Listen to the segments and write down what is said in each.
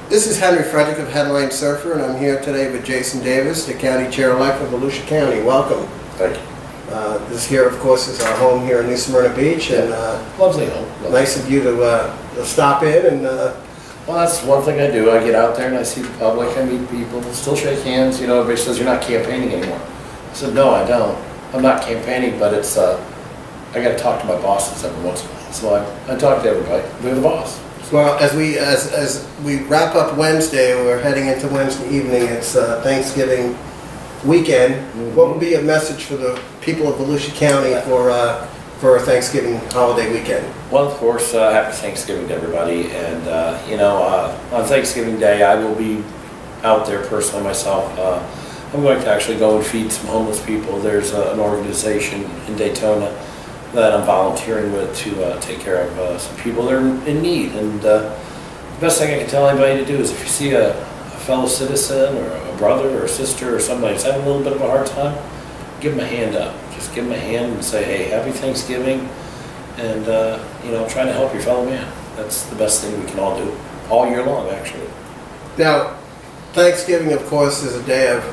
This is Henry Frederick of Headline Surfer, and I'm here today with Jason Davis, the County Chair-elect of Volusia County. Welcome. Thank you. This here, of course, is our home here in New Smyrna Beach, and Lovely home. Lovely. nice of you to stop in. And Well, that's one thing I do. I get out there and I see the public, I meet people, still shake hands. You know, everybody says, "You're not campaigning anymore." I said, "No, I don't. I'm not campaigning, but it's, I got to talk to my bosses every once in a while." So I talk to everybody. They're the boss. well, as we wrap up Wednesday, we're heading into Wednesday evening. It's Thanksgiving weekend. What would be a message for the people of Volusia County for a Thanksgiving holiday weekend? Well, of course, happy Thanksgiving to everybody. And, on Thanksgiving Day, I will be out there personally myself. I'm going to actually go and feed some homeless people. There's an organization in Daytona that I'm volunteering with to take care of some people that are in need. And the best thing I can tell anybody to do is if you see a fellow citizen or a brother or a sister or somebody that's having a little bit of a hard time, give them a hand up. Just give them a hand and say, "Hey, happy Thanksgiving," and try to help your fellow man. That's the best thing we can all do, all year long, actually. Now, Thanksgiving, of course, is a day of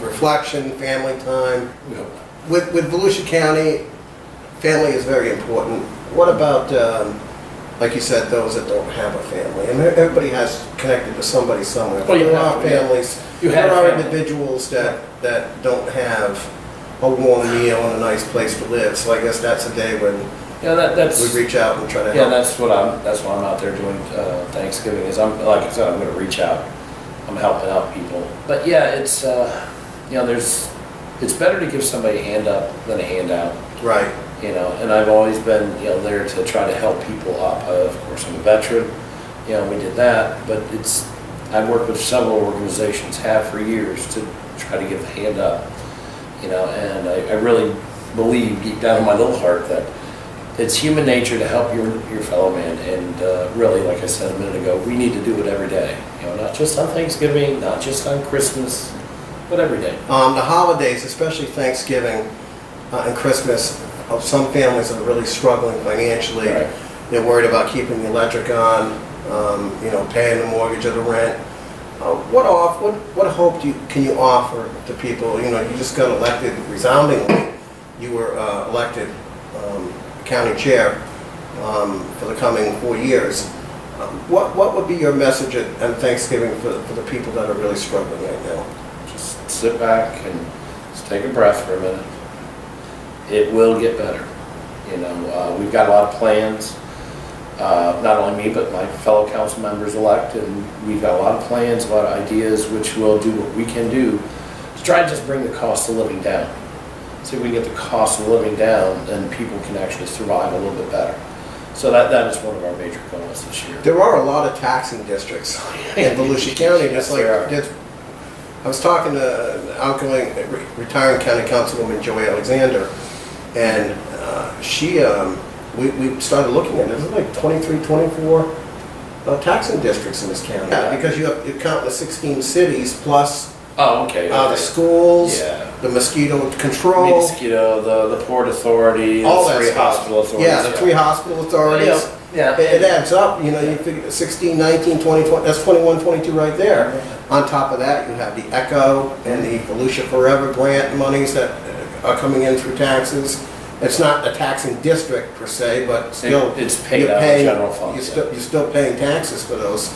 reflection, family time. We hope. With Volusia County, family is very important. What about, like you said, those that don't have a family? I mean, everybody has connected to somebody somewhere. Well, you there have are to, yeah. families. You There have are family. individuals that don't have a warm meal and a nice place to live. So I guess that's a day when Yeah, that's we reach out and try to yeah, help. that's what I'm out there doing. Thanksgiving is like I said, I'm going to reach out. I'm helping out people. But yeah, it's it's better to give somebody a hand up than a handout. Right. And I've always been, there to try to help people up. Of course, I'm a veteran, we did that, but I've worked with several organizations, have for years, to try to give a hand up, and I really believe deep down in my little heart that it's human nature to help your fellow man, and really, like I said a minute ago, we need to do it every day, not just on Thanksgiving, not just on Christmas, but every day. The holidays, especially Thanksgiving and Christmas, some families are really struggling financially. Right. They're worried about keeping the electric on, paying the mortgage or the rent. What hope can you offer to people? You just got elected resoundingly. You were elected county chair for the coming 4 years. What would be your message on Thanksgiving for the people that are really struggling right now? Just sit back and just take a breath for a minute. It will get better. We've got a lot of plans, not only me, but my fellow council members elect, and we've got a lot of plans, a lot of ideas, which will do what we can do to try and just bring the cost of living down. See if we can get the cost of living down, then people can actually survive a little bit better. So that is one of our major goals this year. There are a lot of taxing districts in Volusia County. Yes, there are. I was talking to outgoing retiring county councilwoman Joey Alexander, and we started looking at it. There's like 23, 24 taxing districts in this county. Yeah, because you count the 16 cities plus Oh, okay. the schools, Yeah. the mosquito control, Mosquito, the Port Authority, all the that three stuff. hospital authorities. Yeah, the 3 hospital authorities. Yeah. It adds up, you figure 16, 19, 20, 20, that's 21, 22 right there. On top of that, you have the ECHO and the Volusia Forever grant monies that are coming in through taxes. It's not a taxing district per se, but still. It's paid you're out of paying- general funds. You're still paying taxes for those.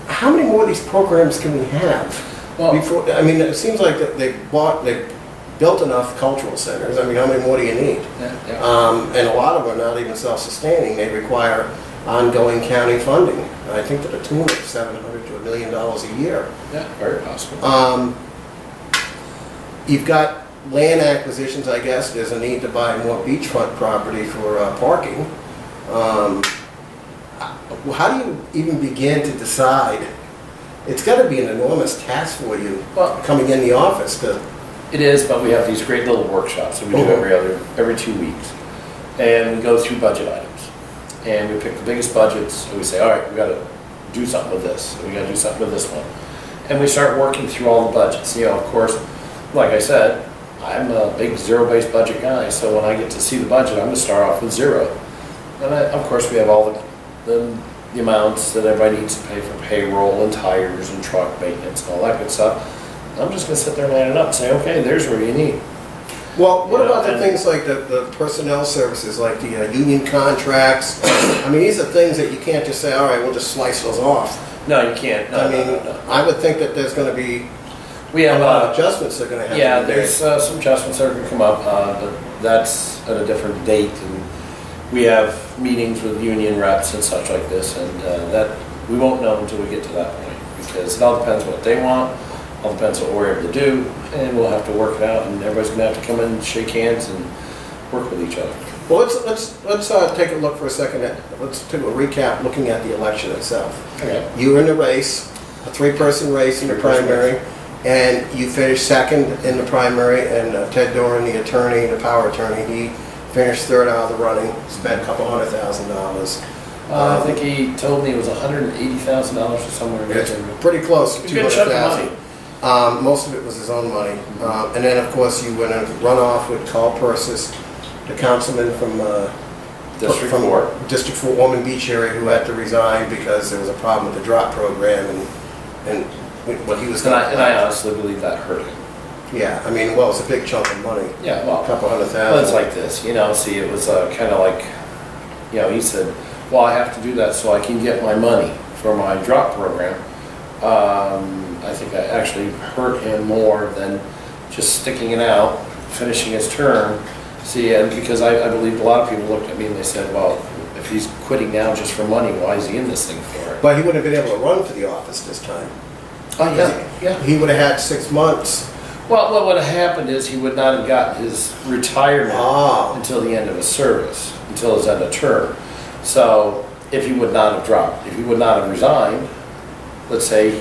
How many more of these programs can we have? Well, Before, it seems like that they built enough cultural centers. How many more do you need? yeah. And a lot of them are not even self-sustaining. They require ongoing county funding. I think to the tune of $700 to $1 million a year. Yeah, very possible. You've got land acquisitions, I guess. There's a need to buy more beachfront property for parking. How do you even begin to decide? It's got to be an enormous task for you coming in the office to. It is, but we have these great little workshops that we do every 2 weeks, and we go through budget items, and we pick the biggest budgets, and we say, all right, we got to do something with this, and we got to do something with this one, and we start working through all the budgets. Of course, like I said, I'm a big zero-based budget guy, so when I get to see the budget, I'm going to start off with zero. And of course, we have all the the amounts that everybody needs to pay for payroll and tires and truck maintenance and all that good stuff. I'm just gonna sit there and add it up and say, okay, there's where you need. Well, what You know, about the and- things like the personnel services, like the union contracts? I mean, these are things that you can't just say, all right, we'll just slice those off. No, you can't, I no, mean, no, no. I would think that there's gonna be We a have, lot of adjustments that are gonna have yeah, to be there's made. some adjustments that are gonna come up, but that's at a different date. And we have meetings with union reps and such like this, and that, we won't know until we get to that point. Because it all depends what they want, all depends what we're able to do, and we'll have to work it out, and everybody's gonna have to come in and shake hands and work with each other. Well, let's take a look for a second at, let's do a recap looking at the election itself. Okay. You were in the race, a three-person race in the Three-person primary, and you finished second in the primary, and Ted Doran, the attorney, the power attorney, he finished third out of the running, spent a couple $100,000. I think he told me it was $180,000 or somewhere in It's there. pretty close to It's a good chunk of 200,000. Most of it was his own money. And then, of course, you went in a runoff with Carl Persis, the councilman from District from 4. District 4, Ormond Beach area, who had to resign because there was a problem with the drop program and what he was And going I honestly believe that hurt him. Yeah, I mean, well, it's a big chunk of money, Yeah, a well, couple $100,000. well, it's like this, you know, see, it was kind of like, you know, he said, well, I have to do that so I can get my money for my drop program. I think that actually hurt him more than just sticking it out, finishing his term. See, and because I believe a lot of people looked at me and they said, well, if he's quitting now just for money, why is he in this thing for? But he wouldn't have been able to run for the office this time. Oh, yeah, yeah. He would have had 6 months. Well, what would have happened is he would not have gotten his retirement Ah. until the end of his service, until his end of term. So if he would not have dropped, if he would not have resigned, let's say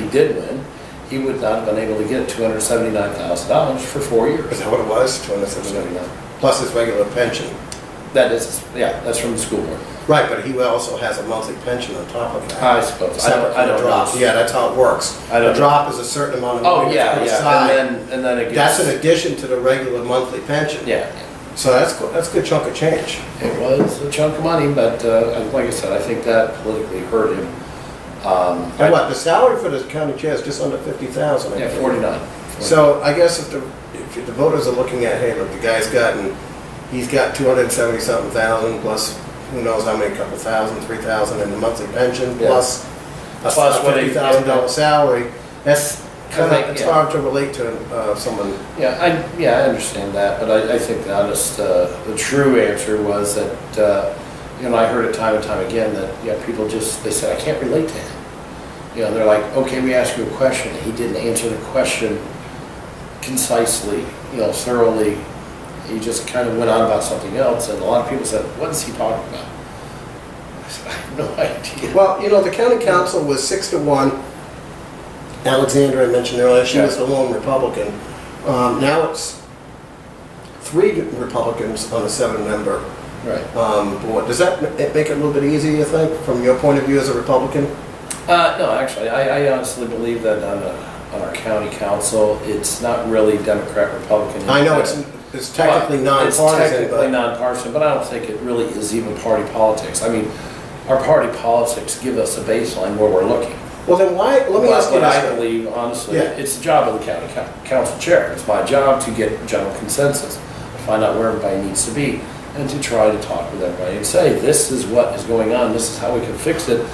he did win, he would not have been able to get $279,000 for 4 years. Is that what it was? 279. Plus his regular pension. That is, yeah, that's from the school board. Right, but he also has a monthly pension on top of that. I suppose. Separate I from the don't drop. know. Yeah, that's how it works. I don't The drop is a certain amount of Oh, money yeah, put yeah, aside. and then it That's gets. in addition to the regular monthly pension. Yeah, So that's a good chunk of change. it was a chunk of money, but like I said, I think that politically hurt him. And what, the salary for the county chair is just under 50,000. I Yeah, think. 49. So I guess if the voters are looking at, hey, look, the guy's he's got 270-something thousand plus who knows how many, couple thousand, 3,000 in the monthly pension, Yeah. plus a Plus what he- $50,000 salary, that's kind think, of, it's yeah. hard to relate to someone. Yeah, I understand that, but I think the honest, the true answer was that, you know, I heard it time and time again that, yeah, people just, they said, I can't relate to him. You know, they're like, okay, we asked you a question, and he didn't answer the question concisely, you know, thoroughly. He just kind of went on about something else, and a lot of people said, what is he talking about? I said, I have no idea. Well, you know, the county council was 6-1. Alexandra, I mentioned earlier, she was the lone Republican. Now it's 3 Republicans on a 7-member Right. board. Does that make it a little bit easier, you think, from your point of view as a Republican? No, actually, I honestly believe that on our county council, it's not really Democrat, Republican. I know it's technically It's nonpartisan, technically but nonpartisan, but I don't think it really is even party politics. I mean, our party politics give us a baseline where we're looking. well then why, let me ask you But I this. believe, honestly, Yeah. it's the job of the county council chair. It's my job to get general consensus, to find out where everybody needs to be, and to try to talk with everybody and say, this is what is going on, this is how we can fix it.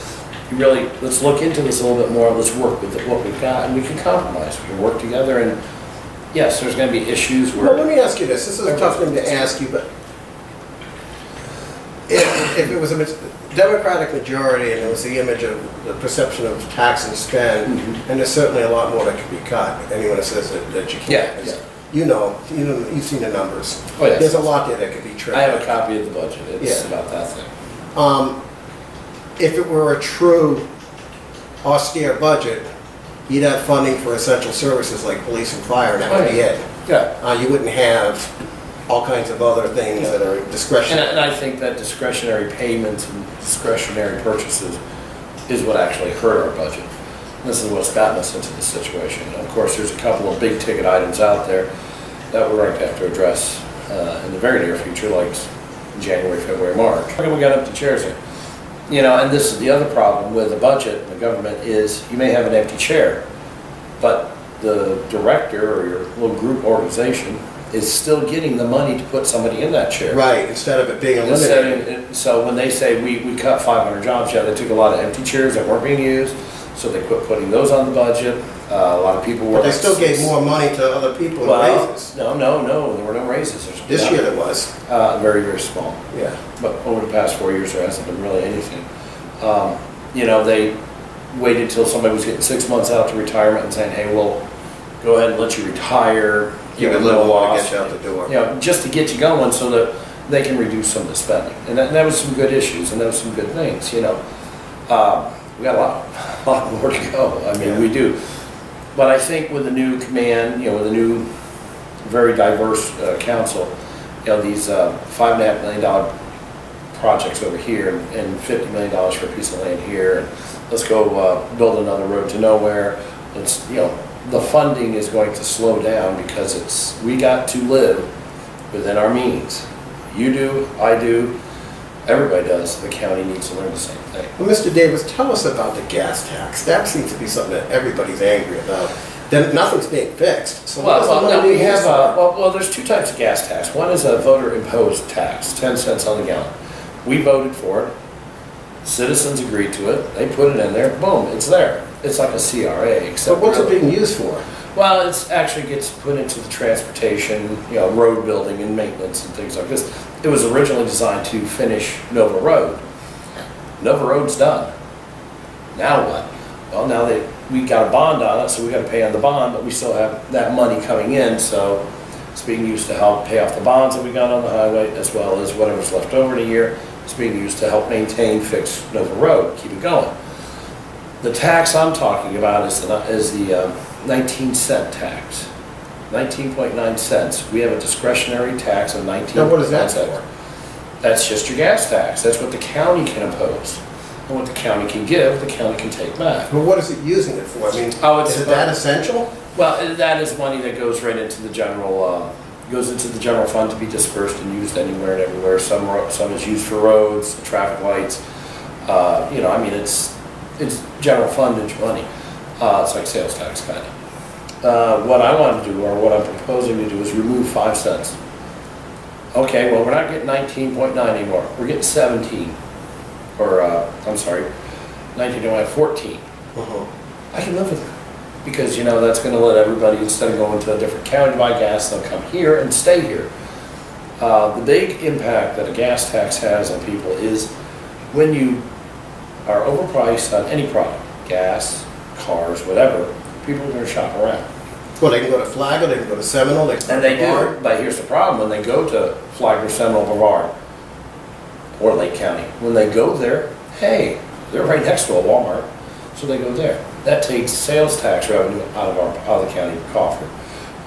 You really, let's look into this a little bit more, let's work with what we've got, and we can compromise, we can work together, and yes, there's gonna be issues Well, let where, me ask you this is a tough thing to ask you, but if it was a Democratic majority and it was the image of the perception of tax and spend, and there's certainly a lot more that could be cut, anyone that says that you can't. Yeah, yeah. You know, you've seen the numbers. Oh, yes. There's a lot there that could be trimmed. I have a copy of the budget, it's Yeah. about that thing. If it were a true austere budget, you'd have funding for essential services like police and fire, and that would be it. Yeah. You wouldn't have all kinds of other things that are discretionary. And I think that discretionary payments and discretionary purchases is what actually hurt our budget. This is what's gotten us into this situation. And of course, there's a couple of big ticket items out there that we're going to have to address in the very near future, like January, February, March. Okay, we got empty chairs here. You know, and this is the other problem with the budget and the government is you may have an empty chair, but the director or your little group organization is still getting the money to put somebody in that chair. Right, instead of it being eliminated. So when they say we cut 500 jobs, yeah, they took a lot of empty chairs that weren't being used, so they quit putting those on the budget. A lot of people were. But they still gave more money to other people in well, raises. No, there were no raises. This year there was. Very, very small. Yeah. But over the past 4 years, there hasn't been really anything. You know, they waited till somebody was getting 6 months out to retirement and saying, hey, we'll go ahead and let you retire. Give it a little while to get you out the door. You know, just to get you going so that they can reduce some of the spending. And that was some good issues and that was some good things, you know. We got a lot more to go. I mean, we do. But I think with the new command, you know, with the new very diverse council, you know, these $5.5 million projects over here and $50 million for a piece of land here, and let's go build another road to nowhere. It's, you know, the funding is going to slow down because we got to live within our means. You do, I do, everybody does. The county needs to learn the same thing. Well, Mr. Davis, tell us about the gas tax. That seems to be something that everybody's angry about. Then nothing's being fixed. So we have there's two types of gas tax. One is a voter imposed tax, 10 cents on the gallon. We voted for it. Citizens agreed to it. They put it in there. Boom, it's there. It's like a CRA, except. But what's it being used for? Well, it actually gets put into the transportation, you know, road building and maintenance and things like this. It was originally designed to finish Nova Road. Nova Road's done. Now what? Well, now we got a bond on it, so we got to pay on the bond, but we still have that money coming in, so it's being used to help pay off the bonds that we got on the highway, as well as whatever's left over in a year. It's being used to help maintain, fix Nova Road, keep it going. The tax I'm talking about is the 19-cent tax, 19.9 cents. We have a discretionary tax of 19.9 cents. Now what is that for? That's just your gas tax. That's what the county can impose. And what the county can give, the county can take back. But what is it using it for? I mean, is it that essential? Well, that is money that goes right into the general, fund to be dispersed and used anywhere and everywhere. Some is used for roads, traffic lights. You know, I mean, it's general fundage money. It's like sales tax kind of. What I want to do, or what I'm proposing to do, is remove 5 cents. Okay, well, we're not getting 19.9 anymore. We're getting 17. Or, I'm sorry, 14. Uh-huh. I can live with it. Because, you know, that's going to let everybody, instead of going to a different county to buy gas, they'll come here and stay here. The big impact that a gas tax has on people is when you are overpriced on any product, gas, cars, whatever, people are going to shop around. Well, they can go to Flagler, they can go to Seminole, And they do, but here's the problem, when they go to Flagler, Seminole, Brevard, or Lake County, when they go there, hey, they're right next to a Walmart, so they go there. That takes sales tax revenue out of the county coffer.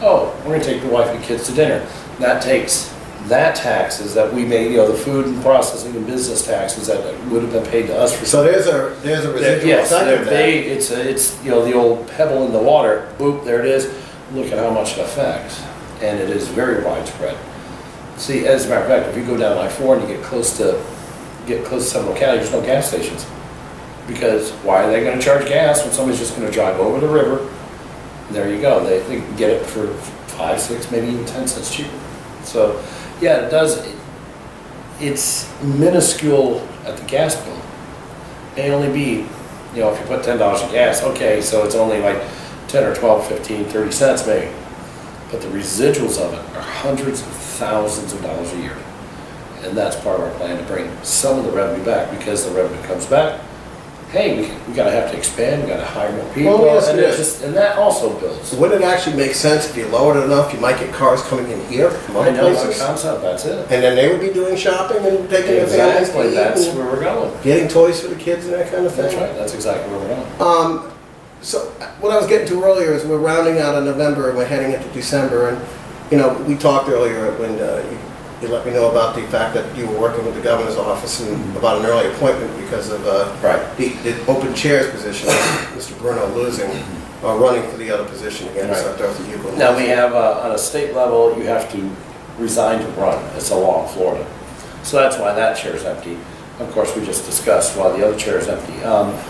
Oh, we're going to take the wife and kids to dinner. That takes that taxes that we made, you know, the food and processing and business taxes that would have been paid to us for. So there's a residual effect of that. It's you know, the old pebble in the water. Boop, there it is. Look at how much it affects, and it is very widespread. See, as a matter of fact, if you go down I-4 and you get close to Seminole County, there's no gas stations. Because why are they going to charge gas when somebody's just going to drive over the river? And there you go. They can get it for 5, 6, maybe even 10 cents cheaper. So, yeah, it does. It's minuscule at the gas pump. It may only be, you know, if you put $10 in gas, okay, so it's only like 10 or 12, 15, 30 cents maybe. But the residuals of it are hundreds of thousands of dollars a year. And that's part of our plan, to bring some of the revenue back, because the revenue comes back. Hey, we gotta have to expand, we gotta hire more people, Well, yes, and that also builds. Would it actually make sense if you lowered it enough, you might get cars coming in here from I other know that places? concept, that's it. And then they would be doing shopping and taking their families to Exactly, eat that's and where we're going. getting toys for the kids and that kind of thing? That's right, that's exactly where we're going. So what I was getting to earlier is we're rounding out of November and we're heading into December, and you know, we talked earlier when you let me know about the fact that you were working with the governor's office and about an early appointment because of the open chairs position, Mr. Bruno losing, or running for the other position against Dorothy Euclid. Now we have, on a state level, you have to resign to run. It's a law in Florida. So that's why that chair's empty. of course, we just discussed while the other chair is empty.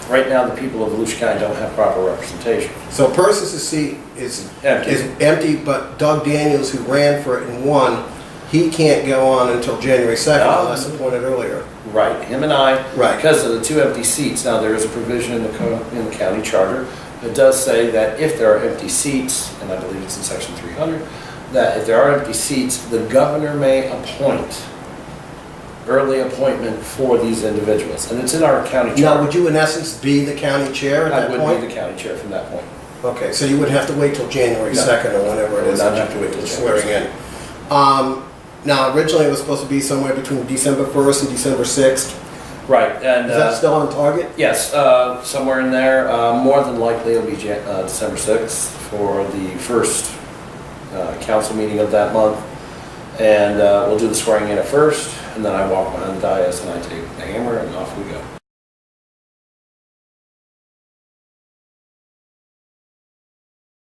Right now, the people of Volusia County don't have proper representation. So Persis' seat is empty, but Doug Daniels, who ran for it and won, he can't go on until January 2nd No. unless appointed earlier. Right, him and I, Right. because of the 2 empty seats. Now, there is a provision in the county charter that does say that if there are empty seats, and I believe it's in section 300, that if there are empty seats, the governor may appoint early appointment for these individuals, and it's in our county Now, charter. would you in essence be the county chair at I that would point? be the county chair from that point. Okay, so you would have to wait till January No. 2nd or whenever it Would is not that have to wait till you're January swearing in. Now, originally it was supposed to be somewhere between December 1st and December 6th. Right, and Is that still on target? yes, somewhere in there. More than likely it'll be December 6th for the first council meeting of that month. And we'll do the swearing in at first, and then I walk behind the dais and I take the hammer and off we go.